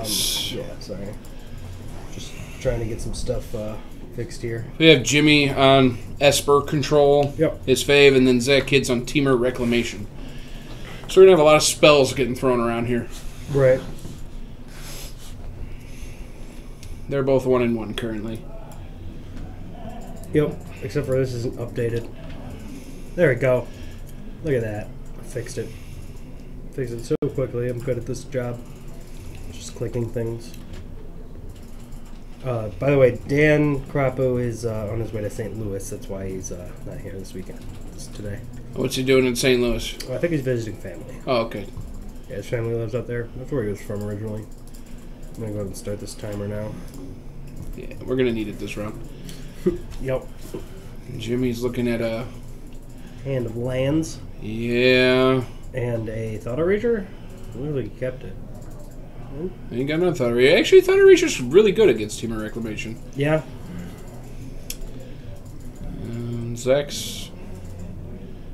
Yes. Yeah, sorry. Just trying to get some stuff fixed here. We have Jimmy on Esper control, Yep. his fave, and then Zach Kidd's on Temur Reclamation. So we're going to have a lot of spells getting thrown around here. Right. They're both 1-1 currently. Yep. Except for this isn't updated. There we go. Look at that. I fixed it. Fixed it so quickly. I'm good at this job. Just clicking things. By the way, Dan Crapo is on his way to St. Louis. That's why he's not here this weekend. It's today. What's he doing in St. Louis? I think he's visiting family. Oh, okay. Yeah, his family lives up there. That's where he was from originally. I'm going to go ahead and start this timer now. Yeah, we're going to need it this round. Yep. Jimmy's looking at a... Hand of lands. Yeah. And a Thought Eraser. Really kept it. I ain't got no Thought Eraser. Actually, Thought Eraser's really good against Temur Reclamation. Yeah. Zach's...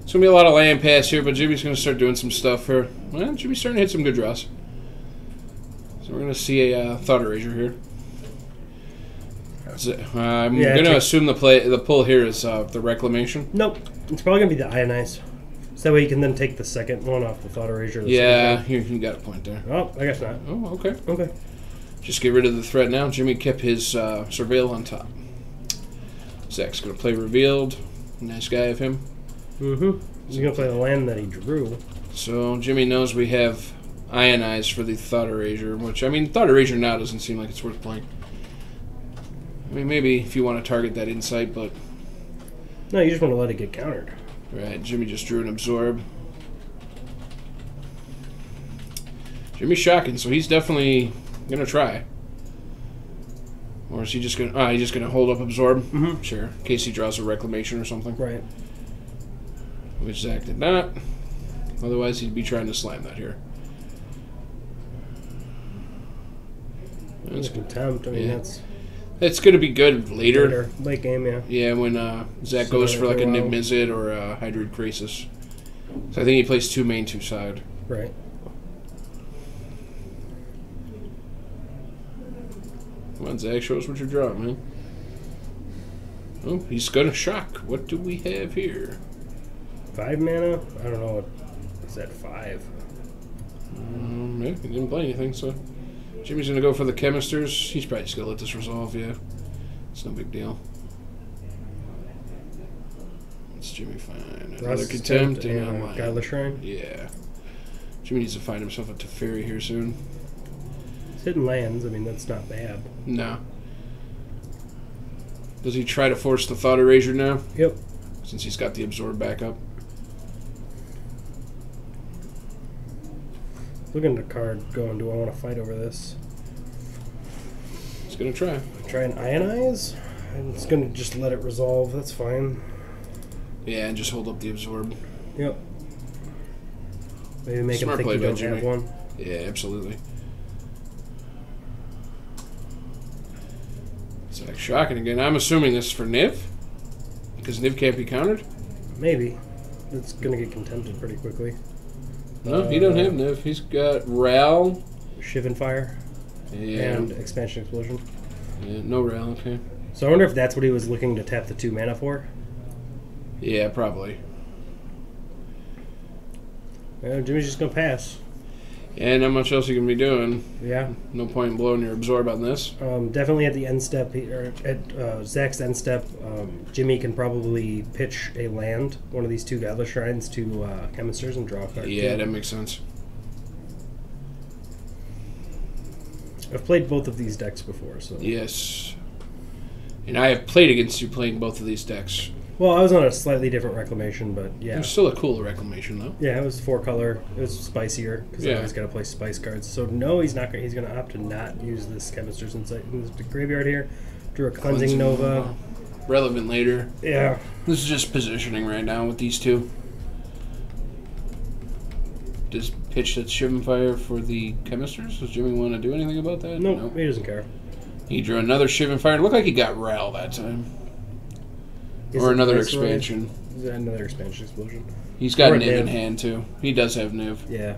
It's going to be a lot of land pass here, but Jimmy's going to start doing some stuff here. Well, Jimmy's starting to hit some good draws. So we're going to see a Thought Eraser here. I'm going to assume the pull here is the Reclamation. Nope. It's probably going to be the Ionize. So that way you can then take the second one off the Thought Eraser. Yeah, you got a point there. Oh, I guess not. Oh, okay. Okay. Just get rid of the threat now. Jimmy kept his Surveil on top. Zach's going to play Revealed. Nice guy of him. Mm-hmm. He's going to play the land that he drew. So Jimmy knows we have Ionize for the Thought Eraser, which, I mean, Thought Eraser now doesn't seem like it's worth playing. I mean, maybe if you want to target that Insight, but... No, you just want to let it get countered. Right, Jimmy just drew an Absorb. Jimmy's shocking, so he's definitely going to try. Or is he just going to... he's just going to hold up Absorb? Mm-hmm. Sure, in case he draws a Reclamation or something. Right. Which Zach did not. Otherwise, he'd be trying to slam that here. That's contempt. I mean, that's... It's going to be good later. Late game, yeah. Yeah, when Zach goes for like a Niv Mizzet or a Hydroid Krasis. So I think he plays 2 main, 2 side. Right. Come on, Zach, show us what you're drawing, man. Oh, he's going to shock. What do we have here? 5 mana? I don't know. What's that, 5? Yeah, he didn't play anything, so... Jimmy's going to go for the Chemisters. He's probably just going to let this resolve, yeah. It's no big deal. It's Jimmy fine. Another Contempt and a Lion. Godless Shrine? Yeah. Jimmy needs to find himself a Teferi here soon. It's hitting lands. I mean, that's not bad. No. Does he try to force the Thought Eraser now? Yep. Since he's got the Absorb back up. Looking at the card going, do I want to fight over this? He's going to try. Try an Ionize? And it's going to just let it resolve. That's fine. Yeah, and just hold up the Absorb. Yep. Maybe make him think you don't have one. Yeah, absolutely. Zach shocking again. I'm assuming this is for Niv? Because Niv can't be countered? Maybe. It's going to get contempted pretty quickly. No, he don't have Niv. He's got Ral. Shiv and Fire. Yeah. And Expansion Explosion. Yeah, no Ral, okay. So I wonder if that's what he was looking to tap the 2 mana for? Yeah, probably. Yeah, Jimmy's just going to pass. Yeah, not much else you can be doing. Yeah. No point in blowing your Absorb on this. Definitely at the end step, or at Zach's end step, Jimmy can probably pitch a land, one of these 2 Godless Shrines, to Chemisters and draw a card. Yeah, that makes sense. I've played both of these decks before, so... Yes. And I have played against you playing both of these decks. Well, I was on a slightly different Reclamation, but yeah. It was still a cool Reclamation, though. Yeah, it was 4 color. It was spicier, because I always got to play spice cards. So no, he's not. He's going to opt to not use this Chemister's Insight in the graveyard here. Drew a Cleansing Nova. Relevant later. Yeah. This is just positioning right now with these 2. Does pitch that Shiv and Fire for the Chemisters? Does Jimmy want to do anything about that? Nope, he doesn't care. He drew another Shiv and Fire. It looked like he got Ral that time. Or another expansion. Is that another Expansion Explosion? He's got Niv in hand, too. He does have Niv. Yeah.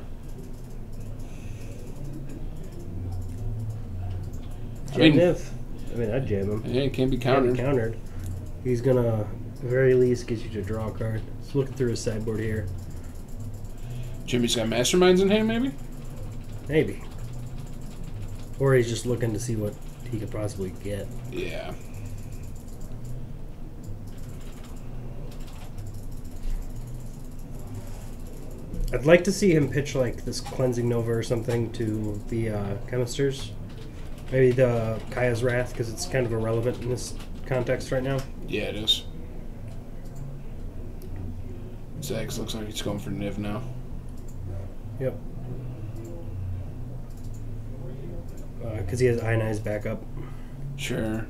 Jam Niv. I mean, I'd jam him. Yeah, it can't be countered. He's gonna, at the very least, get you to draw a card. Just looking through his sideboard here. Jimmy's got Masterminds in hand, maybe? Maybe. Or he's just looking to see what he could possibly get. Yeah. I'd like to see him pitch like this Cleansing Nova or something to the Chemisters. Maybe the Kaya's Wrath, because it's kind of irrelevant in this context right now. Yeah, it is. Zags looks like he's going for Niv now. Yep. Because he has Ionized backup. Sure.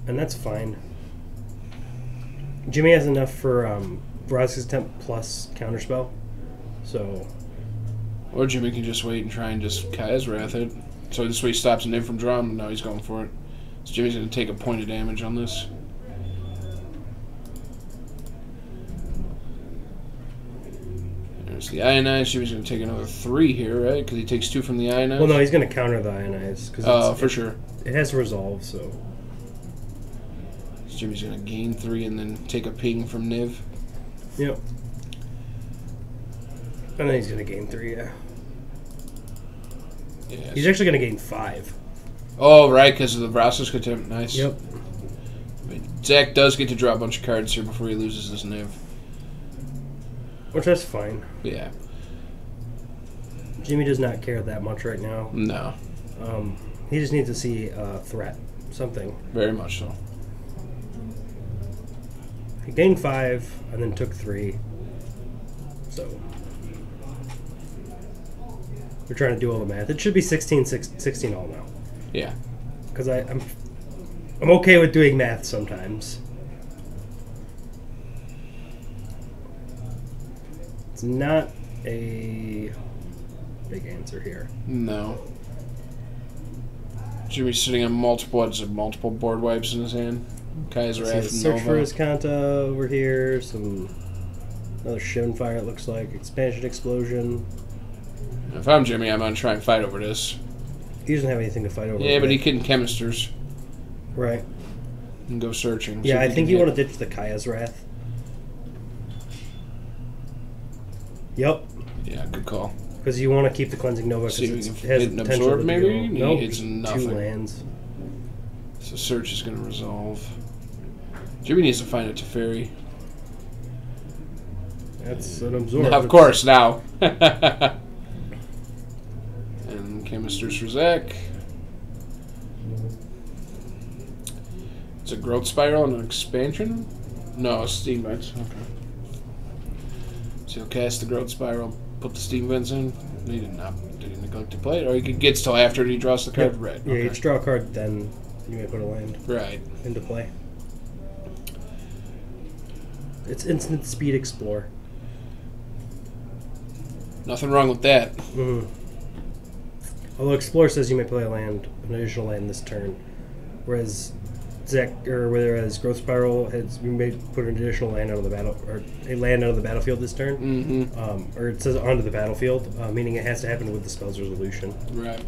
And that's fine. Jimmy has enough for Vraska's Temp plus Counterspell. So... Or Jimmy can just wait and try and just Kaya's Wrath it. So this way he stops Niv from drawing, but now he's going for it. So Jimmy's going to take a point of damage on this. There's the Ionize. Jimmy's going to take another 3 here, right? Because he takes 2 from the Ionize. Well, no, he's going to counter the Ionize. Oh, for sure. It has Resolve, so... Jimmy's going to gain 3 and then take a ping from Niv. Yep. And then he's going to gain 3, yeah. Yes. He's actually going to gain 5. Oh, right, because of the Vraska's Contempt. Nice. Yep. But Zach does get to draw a bunch of cards here before he loses his Niv. Which that's fine. Yeah. Jimmy does not care that much right now. No. He just needs to see a threat. Something. Very much so. He gained 5 and then took 3. So... We're trying to do all the math. It should be 16 all now. Yeah. Because I'm okay with doing math sometimes. It's not a big answer here. No. Jimmy's sitting on multiple board wipes in his hand. Kaya's Wrath and Search Nova. for his Kanta over here. Another Shivan Fire, it looks like. Expansion Explosion. If I'm Jimmy, I'm going to try and fight over this. He doesn't have anything to fight over. Yeah, but he can Chemisters. Right. And go searching. Yeah, I think you want to ditch the Kaya's Wrath. Yep. Yeah, good call. Because you want to keep the Cleansing Nova because it has an potential absorb, to maybe? No, It's nothing. 2 lands. So search is going to resolve. Jimmy needs to find a Teferi. That's an absorb. Of course, now. And Chemisters for Zach. It's a Growth Spiral and an Expansion? No, Steam Vents. Okay. So he'll cast the Growth Spiral, put the Steam Vents in. He did he neglect to play it? Or he gets till after he draws the card? Yep. Right. Yeah, Okay. you draw a card, then you may put a land Right. into play. It's instant speed explore. Nothing wrong with that. Mm-hmm. Although explore says you may play an additional land this turn, whereas Growth Spiral has you may put an additional land out of the battle or a land out of the battlefield this turn. Mm-hmm. Or it says onto the battlefield, meaning it has to happen with the spell's resolution. Right.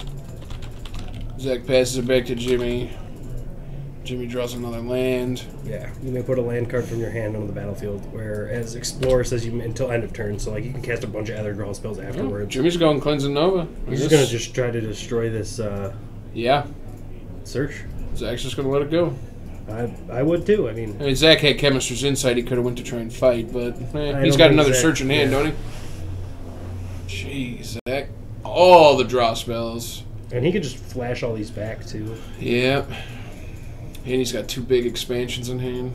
Zach passes it back to Jimmy. Jimmy draws another land. Yeah, you may put a land card from your hand onto the battlefield, whereas Explorer says you until end of turn, so like you can cast a bunch of other draw spells afterwards. Jimmy's going Cleansing Nova. He's just gonna try to destroy this. Yeah. Search. Zach's just gonna let it go. I would too. I mean, Zach had Chemist's Insight. He could have went to try and fight, but he's got another search in hand, don't he? Jeez, Zach. All the draw spells. and he could just flash all these back too. Yep. And he's got 2 big expansions in hand.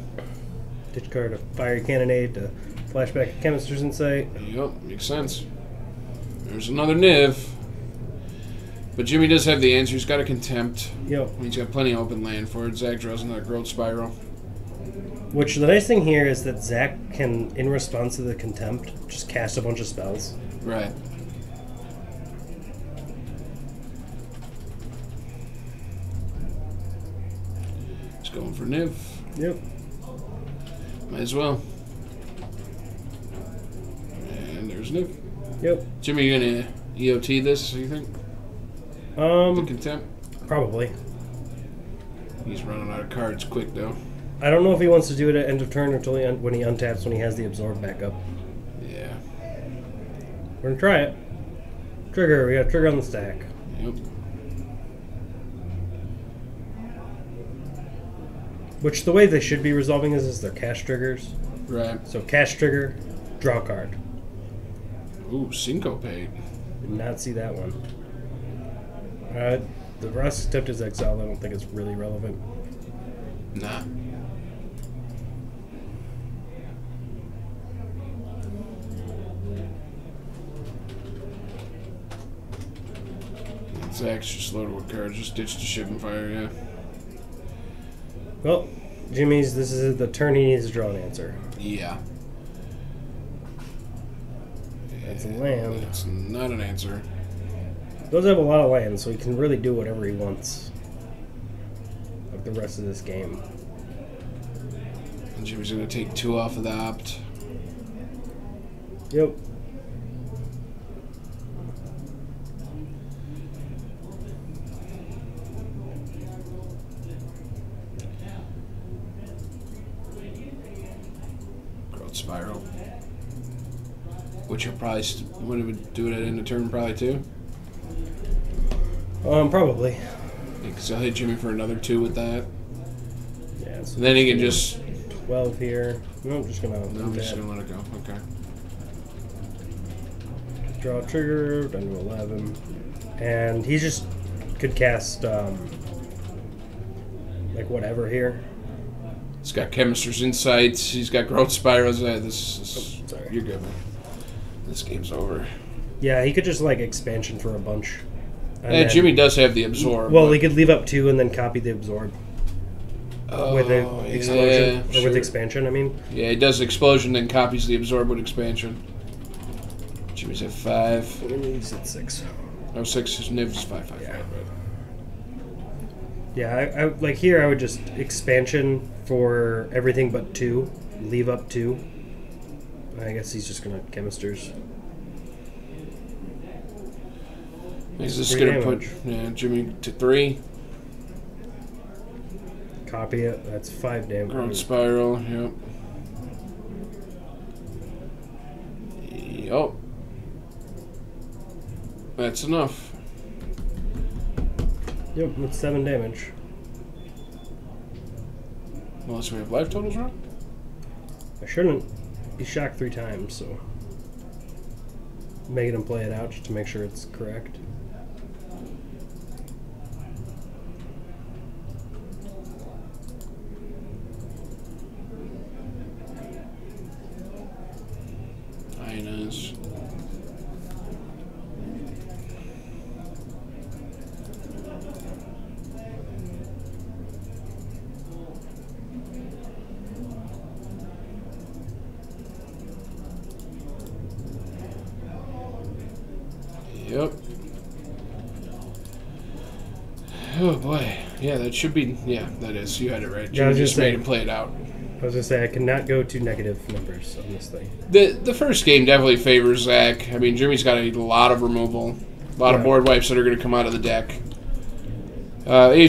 Ditch card, a Fiery Cannonade, to flashback Chemist's Insight. Yep, makes sense. There's another Niv. But Jimmy does have the answer. He's got a Contempt. Yep. He's got plenty of open land for it. Zach draws another Growth Spiral. Which the nice thing here is that Zach can, in response to the Contempt, just cast a bunch of spells. Right. He's going for Niv. Yep. Might as well. And there's Niv. Yep. Jimmy, you gonna EOT this, you think? The contempt? Probably. He's running out of cards quick, though. I don't know if he wants to do it at end of turn until when he untaps when he has the absorb back up. Yeah. We're gonna try it. Trigger. We got a trigger on the stack. Yep. Which the way they should be resolving this is their cash triggers. Right. So cash trigger, draw a card. Ooh, Syncope. Did not see that one. The rest attempt is exiled. I don't think it's really relevant. Nah. Zach's just loaded with cards. Just ditched the ship and fire, yeah. Well, Jimmy's, this is the turn he needs to draw an answer. Yeah. That's a land. It's not an answer. He does have a lot of lands, so he can really do whatever he wants. Like the rest of this game. And Jimmy's going to take 2 off of the opt. Yep. Spiral. Which you'll probably when it would do it at end of turn, probably too. Probably. Because I'll hit Jimmy for another 2 with that. Yeah. So and then he can just 12 here. No, I'm just gonna. No, I'm just gonna let it go. Okay. Draw a trigger. Down to 11, and he just could cast like whatever here. He's got Chemist's Insights. He's got Growth Spirals. Sorry. You're good, man. This game's over. Yeah, he could just like expansion for a bunch. And Jimmy does have the Absorb. Well, he could leave up 2 and then copy the Absorb. With the explosion. Yeah, or with expansion, I mean. Yeah, he does explosion, then copies the Absorb with expansion. Jimmy's at 5. He's at 6. Oh, 6. His Niv's 5, 5, Yeah. 5. Right. Yeah, I like here I would just expansion for everything but 2. Leave up 2. I guess he's just going to Chemisters. He's just going to put Jimmy to 3. Copy it. That's 5 damage. Growth Spiral, yep. Yup. That's enough. Yep, that's 7 damage. Unless we have life totals wrong? I shouldn't be shocked 3 times, so making him play it out just to make sure it's correct. Hyenas. Yep. Oh boy. Yeah, that should be. Yeah, that is. You had it right. Yeah, You just made him play it out. I was going to say, I cannot go to negative numbers on this thing. The first game definitely favors Zach. I mean, Jimmy's got a lot of removal. A lot of board wipes that are going to come out of the deck.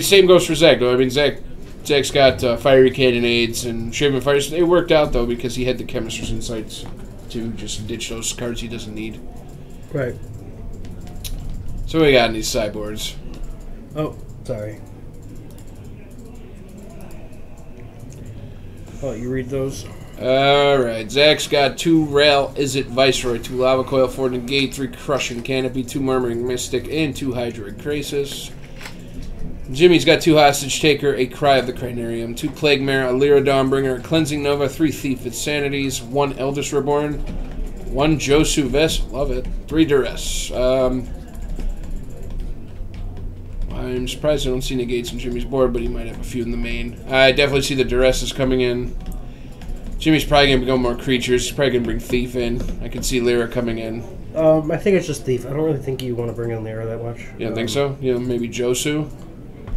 Same goes for Zach, though. I mean, Zach's got Fiery Cannonades and Shaven Fires. It worked out, though, because he had the Chemist's Insights to just ditch those cards he doesn't need. Right. So what we got in these sideboards? Oh, sorry. I'll let you read those. Alright, Zach's got 2 Rail Izzet Viceroy, 2 Lava Coil, 4 Negate, 3 Crushing Canopy, 2 Murmuring Mystic, and 2 Hydroid Krasis. Jimmy's got 2 Hostage Taker, a Cry of the Crinarium, 2 Plague Mare, a Lyra Dawnbringer, a Cleansing Nova, 3 Thief Insanities, 1 Eldest Reborn, 1 Josu Vest, love it, 3 Duress. I'm surprised I don't see Negates on Jimmy's board, but he might have a few in the main. I definitely see the Duresses coming in. Jimmy's probably going to go more creatures. He's probably going to bring Thief in. I can see Lyra coming in. I think it's just Thief. I don't really think you want to bring in Lyra that much. You don't think so? You know, maybe Josu?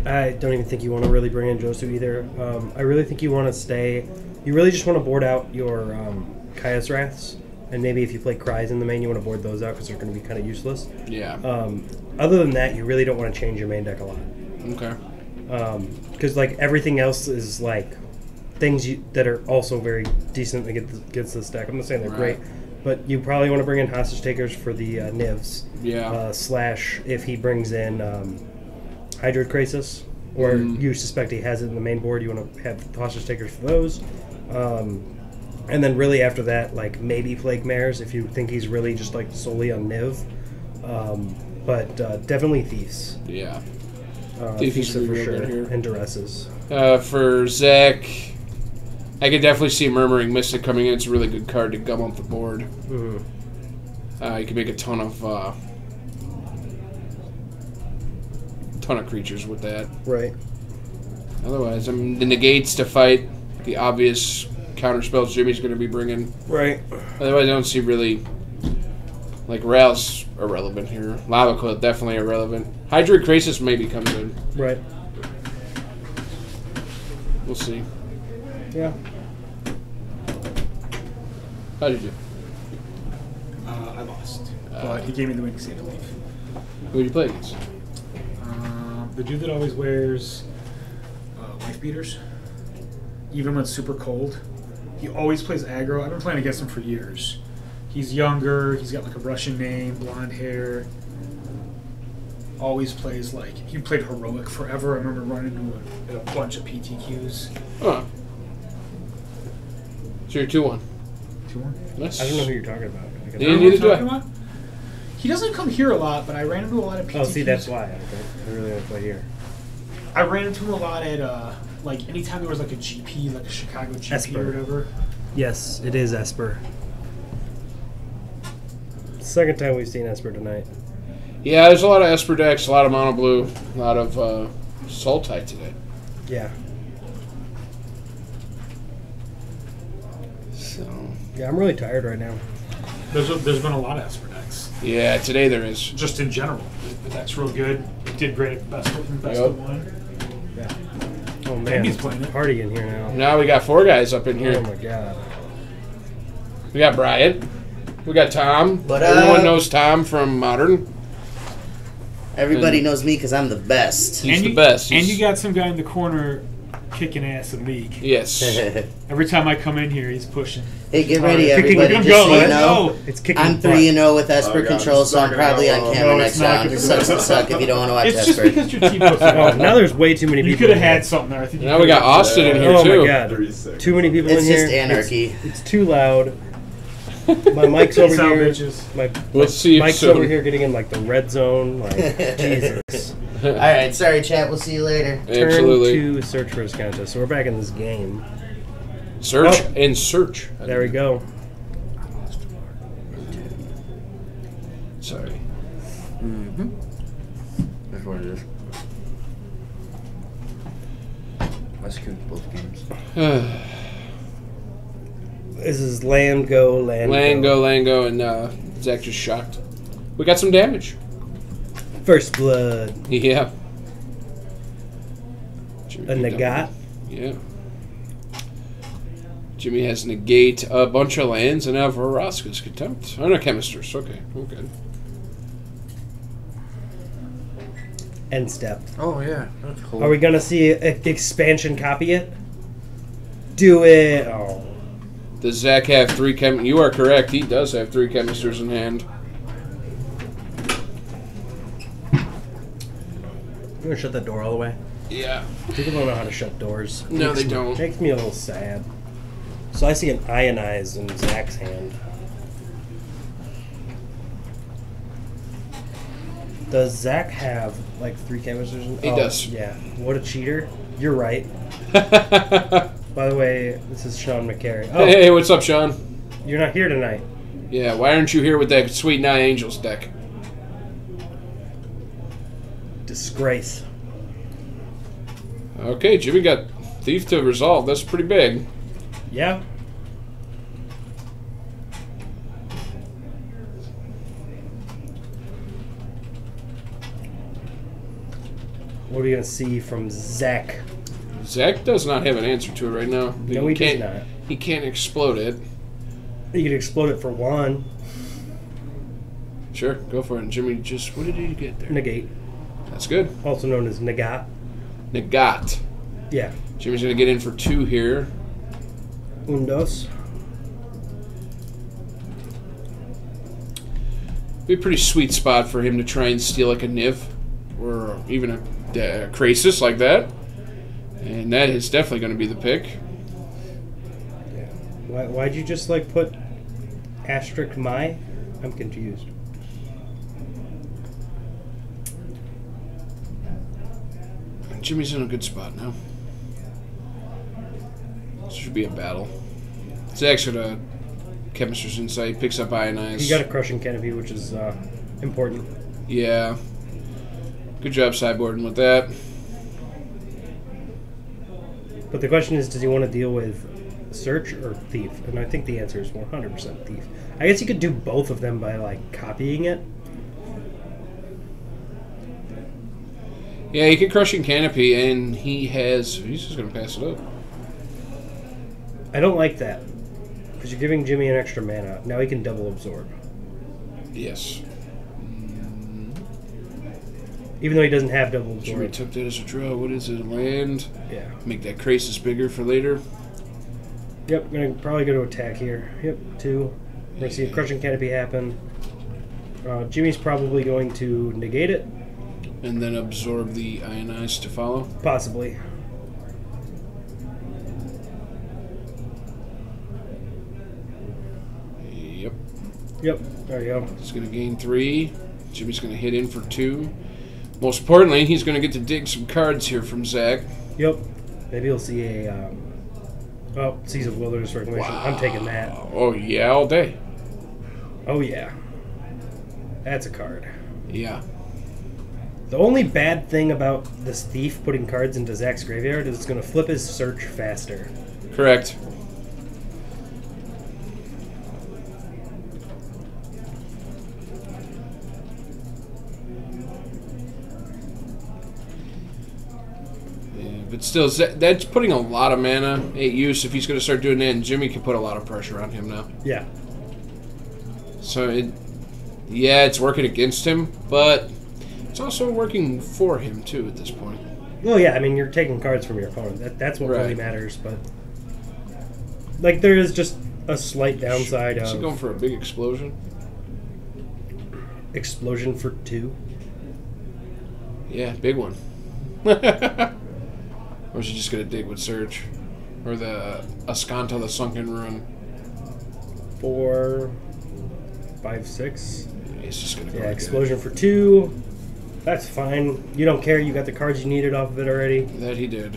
I don't even think you want to really bring in Josu either. I really think you want to stay... You really just want to board out your Kaya's Wraths And maybe if you play Cries in the main, you want to board those out because they're going to be kind of useless. Yeah. Other than that, you really don't want to change your main deck a lot. Okay. Because like everything else is like things that are also very decent against this deck. I'm not saying they're great, but you probably want to bring in Hostage Takers for the Nivs. Yeah. Slash if he brings in Hydroid Krasis, or you suspect he has it in the main board, you want to have Hostage Takers for those. And then really after that, like maybe Plague Mares if you think he's really just like solely on Niv. But definitely Thieves. Yeah. Thieves are for sure. And Duresses. For Zach, I could definitely see Murmuring Mystic coming in. It's a really good card to gum up the board. You can make a ton of creatures with that. Right. Otherwise, the negates to fight the obvious counter spells Jimmy's going to be bringing. Right. Otherwise, I don't see really... Like, Rail's irrelevant here. Lava Coil definitely irrelevant. Hydroid Krasis maybe comes in. Right. We'll see. Yeah. How did you do? I lost. But he gave me the wing save to leave. Who did you play against? The dude that always wears wife beaters, even when it's super cold. He always plays aggro. I've been playing against him for years. He's younger. He's got like a Russian name, blonde hair. Always plays like he played heroic forever. I remember running into a bunch of PTQs. Huh. So you're 2-1. 2-1. Nice. I don't know who you're talking about. Neither do I. He doesn't come here a lot, but I ran into a lot of PTQs. Oh, see, that's why. I really want to play here. I ran into him a lot at like anytime there was like a GP, like a Chicago GP Esper. or whatever. Yes, it is Esper. Second time we've seen Esper tonight. Yeah, there's a lot of Esper decks, a lot of mono blue, a lot of Sultai today. Yeah. So. Yeah, I'm really tired right now. There's been a lot of Esper decks. Yeah, today there is. Just in general, the deck's real good. Did great at best of one. Yeah. Oh man, He's playing it. Party in here now. Now we got 4 guys up in here. Oh my god. We got Brian. We got Tom. But, everyone knows Tom from Modern. Everybody knows me because I'm the best. He's the best. And you got some guy in the corner kicking ass in League. Yes. Every time I come in here, he's pushing. Hey, get ready, Kicking- everybody. Let's Just go, so you let's know, go. It's kicking. I'm butt. 3-0 with Esper Oh, God, control, this is so I'm not gonna probably go on well. camera No, next it's not round. gonna go Sucks to well. suck if you don't want to watch It's just Esper. because your team puts it Oh, on. now there's way too many people. You could have in had here. something there. I think you Now we got could've- Austin in here Oh too. my god. 36. Too many people It's in here. just anarchy. It's too loud. My mic's over Peace out, here. bitches. We'll see you Mike's soon. over here getting in like the red zone. Like Jesus. All right, sorry, chat. We'll see you later. Absolutely. Turn to search for his contest. So we're back in this game. Search Oh. and search. There we go. Sorry. That's what it is. Let's keep both games. This is land go. Lango, and Zach just shocked. We got some damage. First blood. Yeah. A Nagat. Yeah. Jimmy has negate a bunch of lands and have Vraska's Contempt. Oh, no, Chemisters. Okay, we're good. End step. Oh yeah, that's cool. Are we gonna see an expansion copy it? Do it. Oh. Does Zach have 3 chem? You are correct. He does have 3 Chemisters in hand. You gonna shut that door all the way? Yeah. People don't know how to shut doors. No, they don't. Makes me a little sad. So I see an Ionize in Zach's hand. Does Zach have like 3 canvassers? He does. Yeah. What a cheater. You're right. By the way, this is Sean McCary. Oh, Hey, what's up, Sean? you're not here tonight. Yeah, why aren't you here with that Sweet Nine Angels deck? Disgrace. Okay, Jimmy got Thief to resolve. That's pretty big. Yeah. What are we gonna see from Zach? Zach does not have an answer to it right now. No, he does not. He can't explode it. You could explode it for 1. Sure, go for it. And Jimmy, just what did you get there? Negate. That's good. Also known as Negat. Negat. Yeah. Jimmy's going to get in for 2 here. Undos. Be a pretty sweet spot for him to try and steal like a Niv or even a Krasis like that. And that is definitely going to be the pick. Yeah. Why'd you just like put asterisk my? I'm confused. And Jimmy's in a good spot now. This should be a battle. Zach's got a Chemist's Insight, picks up Ionize. You got a crushing canopy, which is important. Yeah. Good job sideboarding with that. But the question is, does he want to deal with Search or Thief? And I think the answer is 100% Thief. I guess you could do both of them by, like, copying it. Yeah, he can Crushing Canopy, and he's just going to pass it up. I don't like that. Because you're giving Jimmy an extra mana. Now he can double absorb. Yes. Even though he doesn't have double Jimmy absorb. took that as a draw. What is it? A land? Yeah. Make that Krasis bigger for later. Yep, gonna probably go to attack here. Yep, 2. We're gonna see a Crushing Canopy happen. Jimmy's probably going to negate it. And then absorb the Ionize to follow. Possibly. Yep. Yep, there you go. He's going to gain 3. Jimmy's going to hit in for 2. Most importantly, he's going to get to dig some cards here from Zach. Yep. Maybe you'll see a... Seas of Wilderness Reclamation. Wow. I'm taking that. Oh, yeah, all day. Oh, yeah. That's a card. Yeah. The only bad thing about this Thief putting cards into Zach's graveyard is it's going to flip his search faster. Correct. But still, that's putting a lot of mana at use if he's going to start doing that, and Jimmy can put a lot of pressure on him now. Yeah. So, it's working against him, but it's also working for him, too, at this point. Well, yeah, I mean, you're taking cards from your opponent. That's what really Right. matters, but... Like, there is just a slight downside Is he of... going for a big explosion? Explosion for 2. Yeah, big one. Or is he just going to dig with Surge? Or the Ascanta, the Sunken Ruin? 4, 5, 6. He's just going to go Yeah, again. explosion for 2. That's fine. You don't care. You got the cards you needed off of it already. That he did.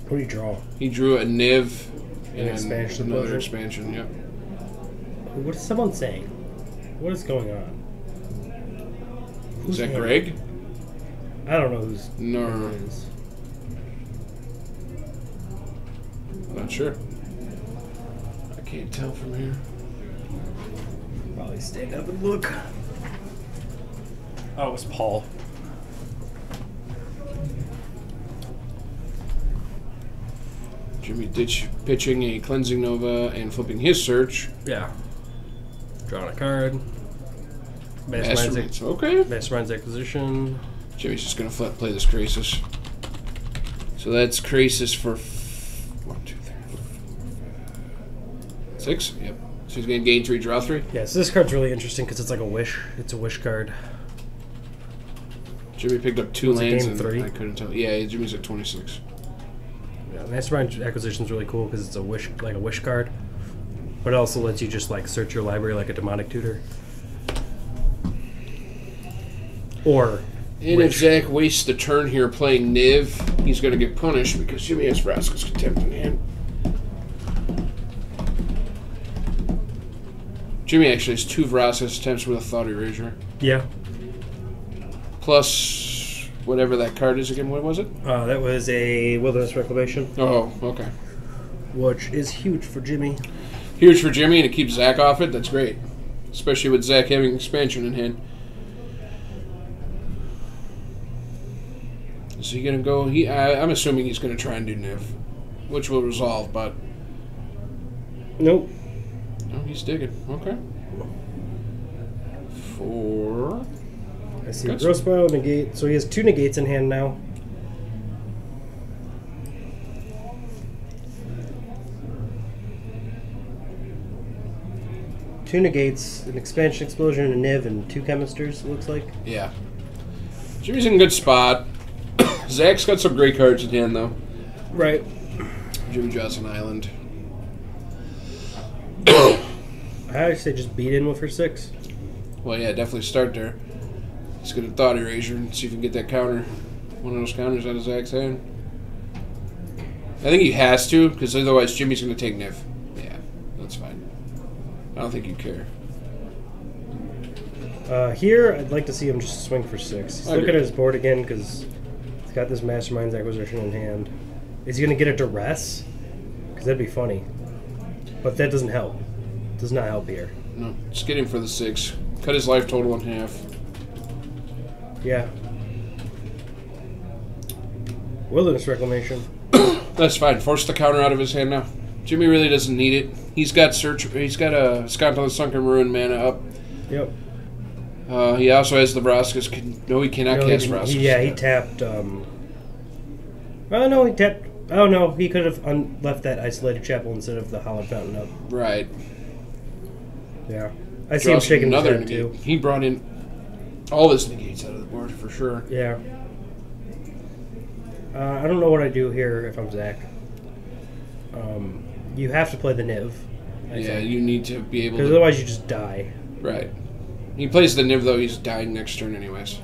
What do you draw? He drew a Niv and expansion another explosion? expansion, yep. What is someone saying? What is going on? Is that name? Greg? I don't know who's No. name it is. Not sure. I can't tell from here. Probably stand up and look. Oh, it was Paul. Jimmy Ditch pitching a Cleansing Nova and flipping his search. Yeah. Drawing a card. Masterminds. Okay. Mastermind's Acquisition. Jimmy's just going to play this Krasis. So that's Krasis for 1, 2, 3, 4, 5, 6. Yep. So he's going to gain 3, draw 3. Yeah, so this card's really interesting because it's like a wish. It's a wish card. Jimmy picked up 2 Was it lands game and 3? I couldn't tell. Yeah, Jimmy's at 26. Yeah, Mastermind Acquisition's really cool because it's a wish, like a wish card. But it also lets you just like search your library like a demonic tutor. Or And if Zach wastes the turn here playing Niv, he's going to get punished because Jimmy has Vraska's Contempt in hand. Jimmy actually has 2 Vraska's Contempts with a Thought Erasure. yeah, Plus whatever that card is again. What was it? that was a Wilderness Reclamation, Oh, okay. which is huge for Jimmy. Huge for Jimmy, and it keeps Zach off it. That's great. Especially with Zach having expansion in hand. Is he going to go? I'm assuming he's going to try and do Niv, which will resolve, but... Nope. Oh, he's digging. Okay. 4. I see Good. Gross Spiral negate. So he has 2 negates in hand now. Two negates, an expansion explosion, a Niv, and 2 chemisters, it looks like. Yeah. Jimmy's in a good spot. Zach's got some great cards in hand, though. Right. Jimmy draws an island. I say just beat in with her 6. Well, yeah, definitely start there. He's going to Thought Erasure and see if he can get that counter. One of those counters out of Zach's hand. I think he has to, because otherwise Jimmy's going to take Niv. Yeah, that's fine. I don't think you care. Here, I'd like to see him just swing for 6. He's I looking agree. at his board again because he's got this Mastermind's Acquisition in hand. Is he going to get a Duress? Because that'd be funny. But that doesn't help. Does not help here. No, just get him for the 6. Cut his life total in half. Yeah. Wilderness Reclamation. That's fine. Force the counter out of his hand now. Jimmy really doesn't need it. He's got Search. He's got a Scant on the Sunken Ruin mana up. Yep. He also has the Vraska's. No, he cannot No, cast he Vraska's. he tapped. Oh no, he tapped. Oh no, he could have left that Isolated Chapel instead of the Hallowed Fountain up. Right. Yeah. I see him Draws shaking his another head negate. too. He brought in all his negates out of the board for sure. Yeah. I don't know what I do here if I'm Zach. You have to play the Niv. Yeah, you need to be able Because to. otherwise you just die. Right. He plays the Niv though. He's dying next turn anyways.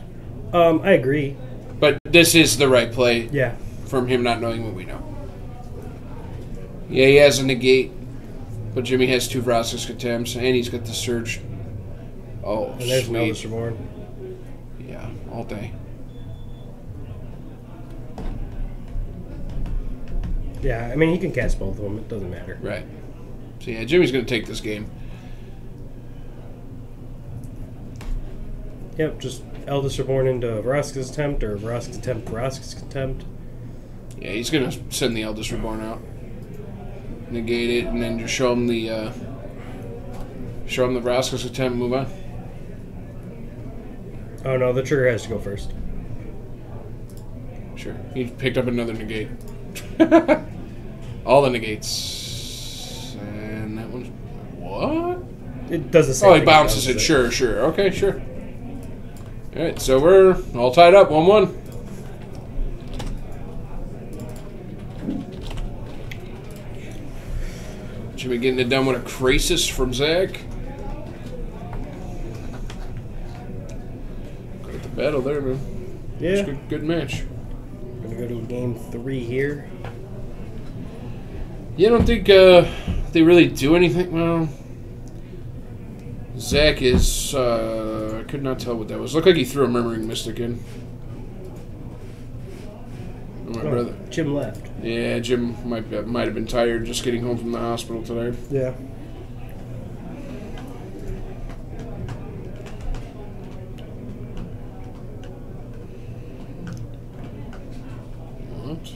I agree. But this is the right play Yeah. from him not knowing what we know. Yeah, he has a negate, but Jimmy has 2 Vraska's Contempts, and he's got the Surge. Oh, And there's sweet. Eldest Reborn. Yeah, all day. Yeah, I mean, he can cast both of them. It doesn't matter. Right. So yeah, Jimmy's going to take this game. Yep, just Eldest Reborn into Vraska's Attempt or Vraska's Attempt, Vraska's Contempt. Yeah, he's going to send the Eldest Reborn out. Negate it, and then just show him the Vraska's Attempt, move on. Oh no, the trigger has to go first. Sure. He picked up another negate. All the negates. And that one's... What? It does the same Oh, thing. he bounces it. Sure, sure. Okay, sure. Alright, so we're all tied up, 1-1. Jimmy getting it done with a Crisis from Zach. Good at the battle there, man. Yeah. It's a good match. Gonna go to game 3 here. Yeah, I don't think they really do anything. Well, Zach is... I could not tell what that was. Looked like he threw a Murmuring Mystic in. Oh, my brother. Jim left. Yeah, Jim might have been tired just getting home from the hospital today. Yeah. What?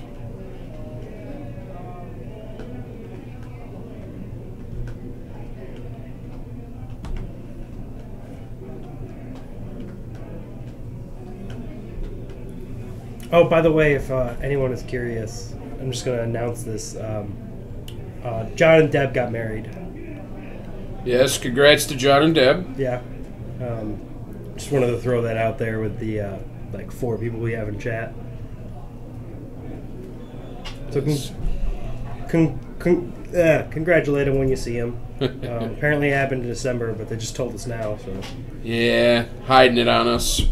Oh, by the way, if anyone is curious, I'm just going to announce this. John and Deb got married. Yes, congrats to John and Deb. Yeah. Just wanted to throw that out there with the 4 people we have in chat. So congratulate him when you see him. Apparently it happened in December, but they just told us now. So Yeah, hiding it on us.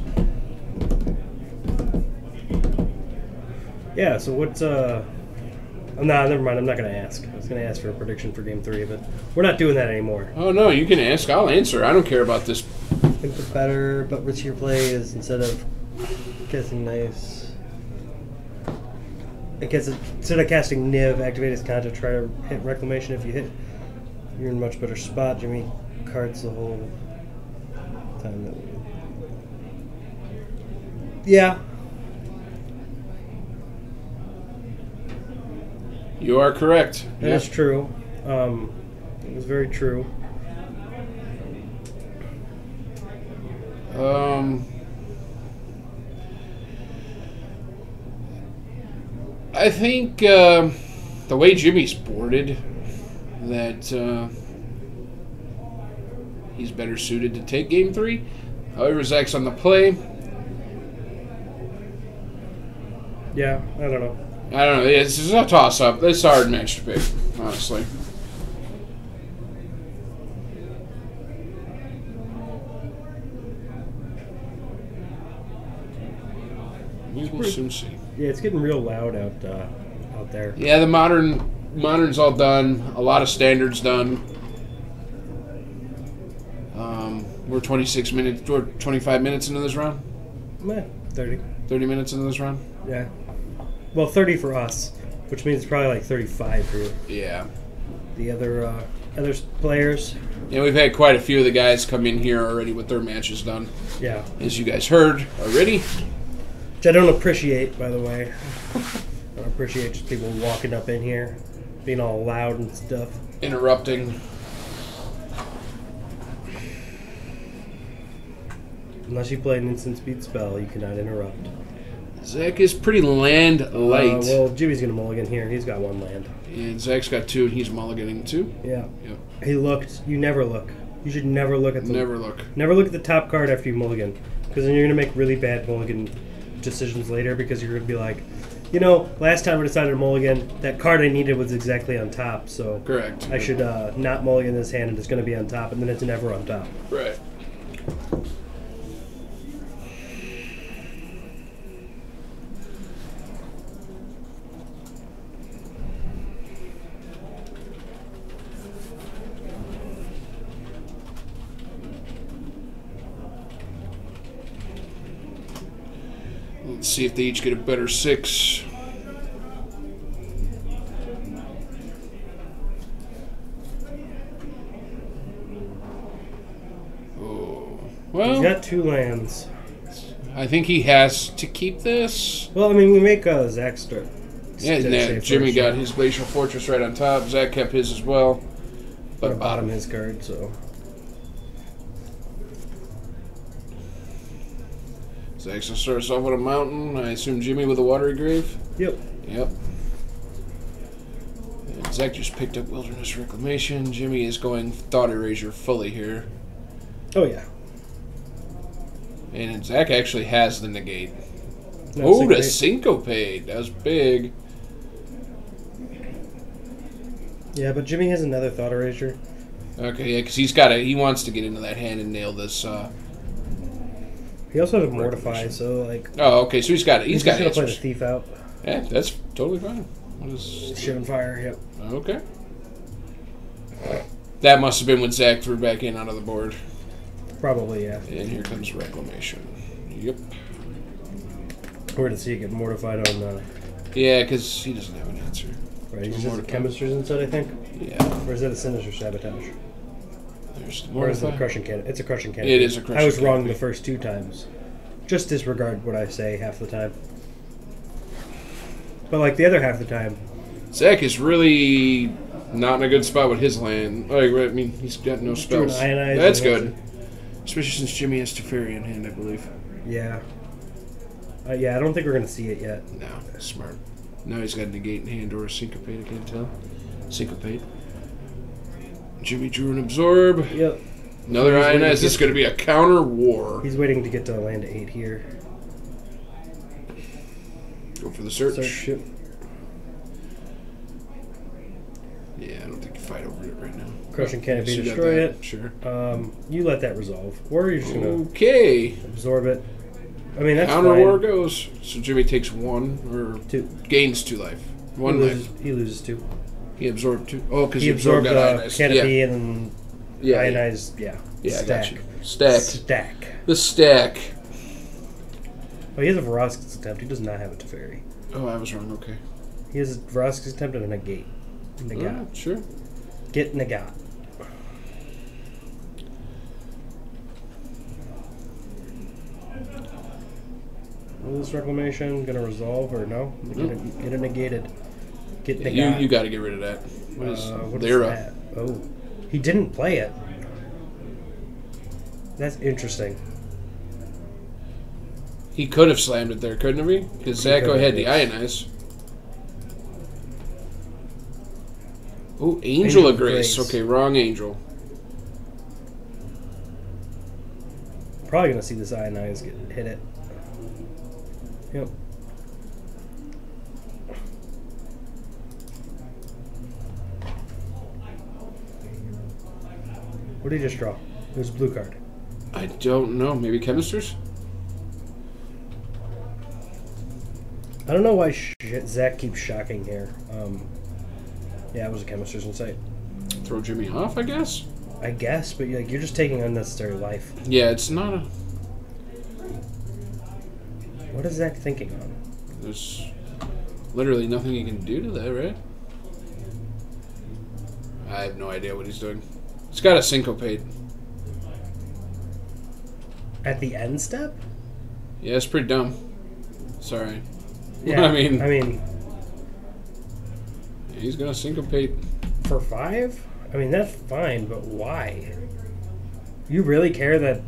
yeah. So what's Oh, nah, never mind. I'm not gonna ask. I was gonna ask for a prediction for Game 3, but we're not doing that anymore. Oh, no, you can ask. I'll answer. I don't care about this. I think the better but riskier play is instead of casting Nice. I guess instead of casting Niv, activate his contra, try to hit Reclamation. If you hit, you're in a much better spot. Jimmy cards the whole time that we. Yeah. You are correct. That is true. It was very true. I think the way Jimmy's boarded, that he's better suited to take game 3. However, Zach's on the play. Yeah, I don't know. I don't know. It's a toss-up. It's a hard match to pick, honestly. We'll soon see. Yeah, it's getting real loud out there. Yeah, the modern's all done. A lot of standards done. We're 26 minutes or 25 minutes into this round. 30. 30 minutes into this round. Yeah. Well, 30 for us, which means it's probably like 35 for Yeah. the other players. Yeah, we've had quite a few of the guys come in here already with their matches done, Yeah. as you guys heard already. Which I don't appreciate, by the way. I don't appreciate just people walking up in here, being all loud and stuff. Interrupting. Unless you play an instant speed spell, you cannot interrupt. Zach is pretty land light. Well, Jimmy's going to mulligan here. He's got 1 land. And Zach's got 2, and he's mulliganing 2. Yeah. Yep. He looked. You never look. You should never look at the... Never look. Never look at the top card after you mulligan. Because then you're going to make really bad mulligan decisions later, because you're going to be like, you know, last time I decided to mulligan, that card I needed was exactly on top, so... Correct. I should not mulligan this hand, and it's going to be on top, and then it's never on top. Right. Let's see if they each get a better 6. Oh, well, He's got 2 lands. I think he has to keep this. Well, I mean, we make Zach start. Yeah, Jimmy got his Glacial Fortress right on top. Zach kept his as well. But bottom his card, so... Zach's gonna start us off with a mountain. I assume Jimmy with a watery grave. Yep. Yep. And Zach just picked up Wilderness Reclamation. Jimmy is going Thought Erasure fully here. Oh, yeah. And Zach actually has the negate. No, Oh, the syncopate. Syncopate. That was big. Yeah, but Jimmy has another Thought Erasure. Okay, yeah, because he wants to get into that hand and nail this. He also has a Mortify, so, like... Oh, okay, so he's got it. He's got going to play the answers. Thief out. Yeah, that's totally fine. What is... Shivan Fire, yep. Okay. That must have been when Zach threw back in out of the board. Probably, yeah. And here comes Reclamation. Yep. We're going to see it get mortified on... Yeah, because he doesn't have an answer. Right, he just has a Chemistry's inside, I think? Yeah. Or is that a Sinister Sabotage? There's Or is it a more. Crushing Cannon? It's a Crushing Cannon. It is a Crushing I was wrong Canopy. the first 2 times. Just disregard what I say half the time. But, like, the other half the time... Zach is really not in a good spot with his land. Like, I mean, he's got no spells. Doing Ionize That's and good. Especially since Jimmy has Teferi in hand, I believe. Yeah. Yeah, I don't think we're going to see it yet. No, smart. Now he's got a negate in hand or a syncopate, I can't tell. Syncopate. Jimmy drew an absorb. Yep. Another He's waiting Ionize. to This is going to be a counter war. He's waiting to get to land 8 here. Go for the search. Yep. Yeah, I don't think you fight over it right now. Crushing Canopy, So you got destroy that. it. Sure. You let that resolve. Or you're just going to Okay. absorb it. I mean, that's Counter fine. war goes. So Jimmy takes 1 or 2. gains 2 life. 1 life. He loses 2. He absorbed 2. Oh, because He absorbed got Ionized. Canopy Yeah. and then Yeah, Ionized, yeah. Yeah, I Stack. got you. Stack. Stack. The stack. Oh, he has a Verosk's attempt. He does not have a Teferi. Oh, I was wrong. Okay. He has a Verosk's attempt and a negate. Negat. Sure. Get Negat. Will this Reclamation gonna resolve or no? Get it negated. Get Negat. You got to get rid of that. What is what is Lyra? that? Oh, he didn't play it. That's interesting. He could have slammed it there, couldn't he? Because Zach could have, had the yes. Ionize. Oh, Angel of Grace. Grace. Okay, wrong Angel. Probably gonna see this Ionize hit it. Yep. What did he just draw? It was a blue card. I don't know. Maybe Chemisters? I don't know why Zach keeps shocking here. Yeah, it was a Chemister's Insight. Throw Jimmy off, I guess? I guess, but you're just taking unnecessary life. Yeah, it's not a... What is Zach thinking on? There's literally nothing you can do to that, right? I have no idea what he's doing. He's got a syncopate. At the end step? Yeah, it's pretty dumb. Sorry. Yeah, I mean, he's gonna syncopate. for 5? I mean, that's fine, but why? You really care that,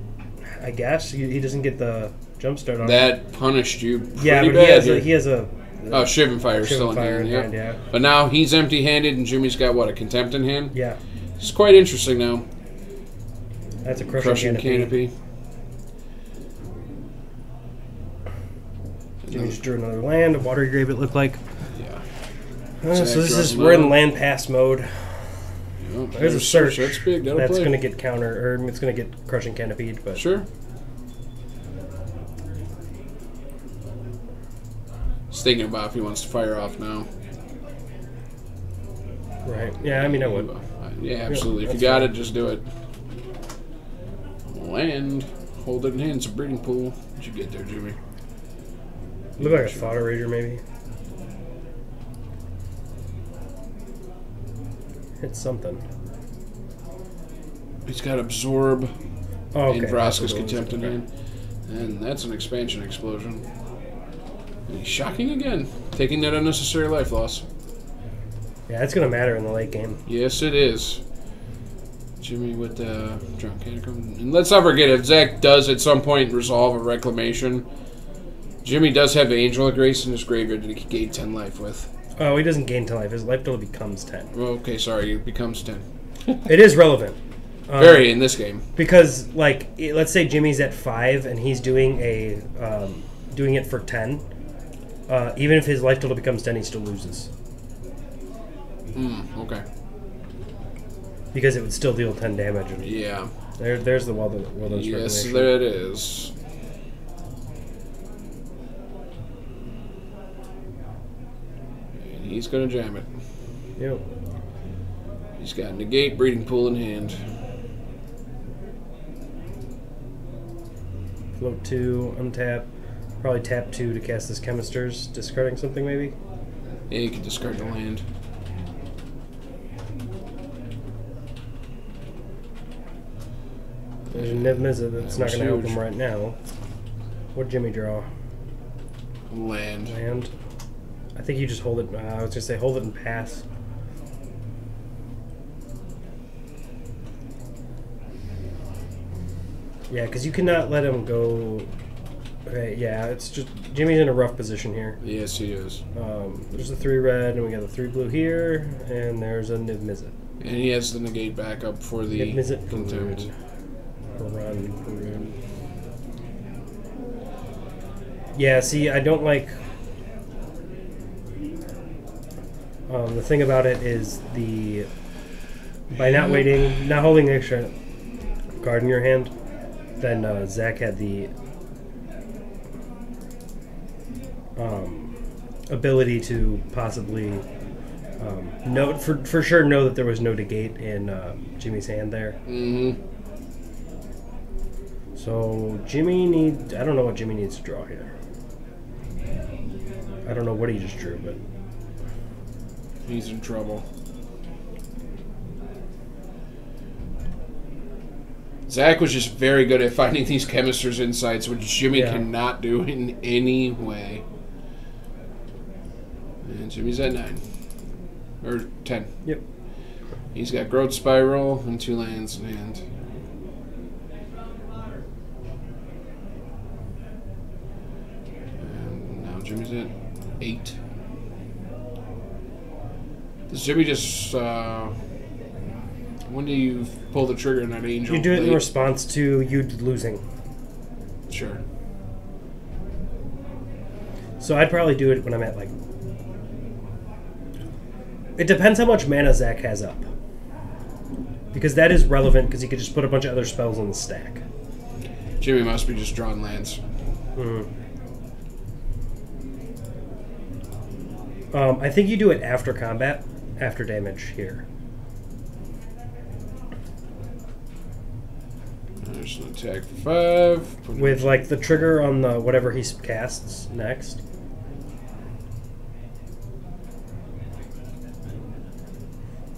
I guess, he doesn't get the jump start on That punished you pretty yeah, but bad. he has a Oh, Shivan Fire Shivan still in Fire hand, in hand, yeah. But now he's empty-handed, and Jimmy's got, what, a Contempt in hand? yeah. It's quite interesting now. That's a Crushing Canopy. Jimmy just drew another land, a water grave it looked like. Yeah. So Zach this draws is we're in another. land pass mode. Yep, There's a search. That's big. That'll That's play. going to get counter, or it's going to get crushing canopied, but Sure. He's thinking about if he wants to fire off now. right. Yeah, I mean I would. Yeah, absolutely. If you that's got fine. it, just do it. Land. Hold it in hand. It's a breeding pool. What'd you get there, Jimmy? Look like a fodder rager maybe. Hit something. He's got Absorb Oh, okay. and Vraska's That's what it was. Contempt in Okay. hand. And that's an expansion explosion. And he's shocking again. Taking that unnecessary life loss. Yeah, it's going to matter in the late game. Yes, it is. Jimmy with the Drunk Catacomb. And let's not forget, if Zach does at some point resolve a Reclamation, Jimmy does have Angel of Grace in his graveyard that he can gain 10 life with. Oh, he doesn't gain 10 life. His life total becomes 10. Well, okay, sorry, it becomes 10. It is relevant. Very in this game. Because, like, let's say Jimmy's at 5 and he's doing doing it for 10. Even if his life total becomes 10, he still loses. Okay. Because it would still deal 10 damage. And Yeah. there's the well-done Yes, Reclamation. there it is. And he's going to jam it. Yep. He's got Negate, Breeding Pool in hand. Float 2, untap. Probably tap 2 to cast this Chemisters. Discarding something, maybe? Yeah, you can discard the land. There's a Niv Mizzet that's not was going to help huge. him right now. What'd Jimmy draw? Land. Land. I think you just hold it. I was going to say hold it and pass. Yeah, because you cannot let him go. Okay, yeah, it's just Jimmy's in a rough position here. Yes, he is. There's a 3 red, and we got the 3 blue here, and there's a Niv Mizzet. And he has the Negate backup for the Niv Mizzet for Contempt. run. Yeah, see, I don't like. The thing about it is by not waiting, not holding the extra card in your hand, then Zach had the ability to possibly know for sure know that there was no negate in Jimmy's hand there. Mm-hmm. So Jimmy I don't know what Jimmy needs to draw here. I don't know what he just drew, but He's in trouble. Zach was just very good at finding these Chemisters insights, which Jimmy cannot do in any way. And Jimmy's at 9. Or 10. Yep. He's got Growth Spiral and 2 lands in hand. Jimmy's at 8. Does Jimmy just... when do you pull the trigger on that angel? You do it in Late? response to you losing. Sure. So I'd probably do it when I'm at like... It depends how much mana Zach has up. Because that is relevant because he could just put a bunch of other spells on the stack. Jimmy must be just drawing lands. I think you do it after combat, after damage here. There's an attack for 5. With like the trigger on the whatever he casts next.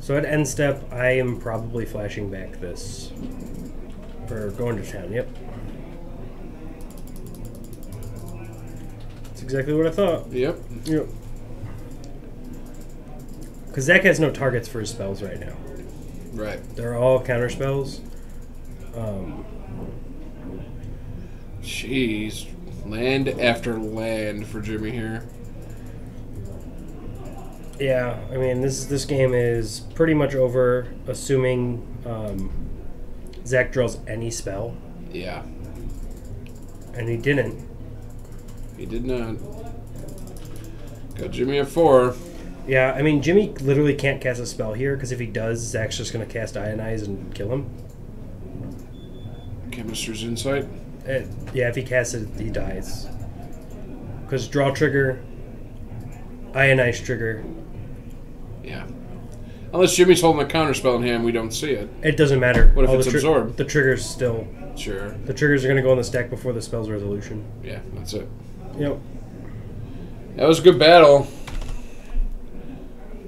So at end step, I am probably flashing back this. Or going to town, yep. That's exactly what I thought. Yep. Yep. Because Zach has no targets for his spells right now. Right. They're all counter spells. Jeez. Land after land for Jimmy here. Yeah, I mean, this game is pretty much over, assuming Zach draws any spell. Yeah. And he didn't. He did not. Got Jimmy at 4. Yeah, I mean, Jimmy literally can't cast a spell here, because if he does, Zach's just going to cast Ionize and kill him. Chemister's Insight. Yeah, if he casts it, he dies. Because draw trigger, Ionize trigger. Yeah. Unless Jimmy's holding a counterspell in hand, we don't see it. It doesn't matter. What if All it's the absorbed? The trigger's still... Sure. The triggers are going to go on the stack before the spell's resolution. Yeah, that's it. Yep. That was a good battle.